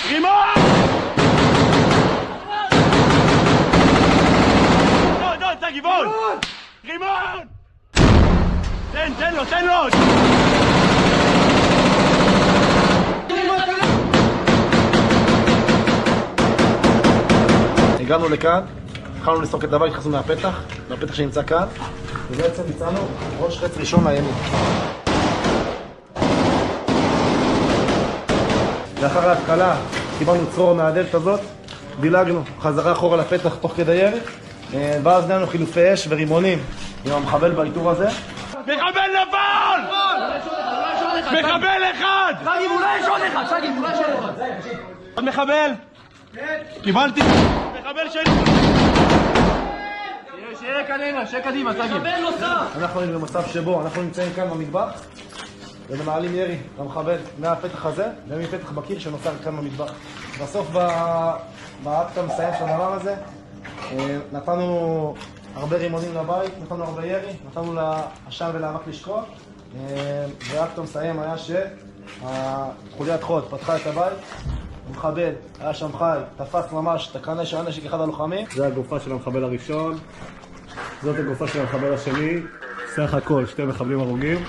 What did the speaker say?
רימון! דוד, זה גבעון! רימון! תן לו, תן לו! הגענו לכאן, התחלנו לסרוק את הבית, נכנסנו מהפתח שנמצא כאן, ובעצם ביצענו ראש חץ ראשון לימין. לאחר ההתקלה קיבלנו צרור מהדלת הזאת, דילגנו חזרה אחורה לפתח תוך כדי ירי, ואז נענו חילופי אש ורימונים עם המחבל באיתור הזה. מחבל נפל! מחבל אחד! שגיב, אולי יש עוד אחד! שגיב, אולי יש עוד אחד! עוד מחבל? קיבלתי! מחבל שני! שיהיה קדימה, שגיב! מחבל נוסף! אנחנו היינו במצב שבו אנחנו נמצאים כאן במטבח ומנהלים ירי למחבל מהפתח הזה ומפתח בקיר שנוצר כאן במטבח. בסוף באקט המסיים של הדבר הזה נתנו הרבה רימונים לבית, נתנו הרבה ירי, נתנו לעשן ולאבק לשקוע, והאקט המסיים היה שחוליית חוד פתחה את הבית, המחבל היה שם חי, תפס ממש תקנה של נשק אחד הלוחמים. זה הגופה של המחבל הראשון, זאת הגופה של המחבל השני, סך הכל 2 מחבלים הרוגים.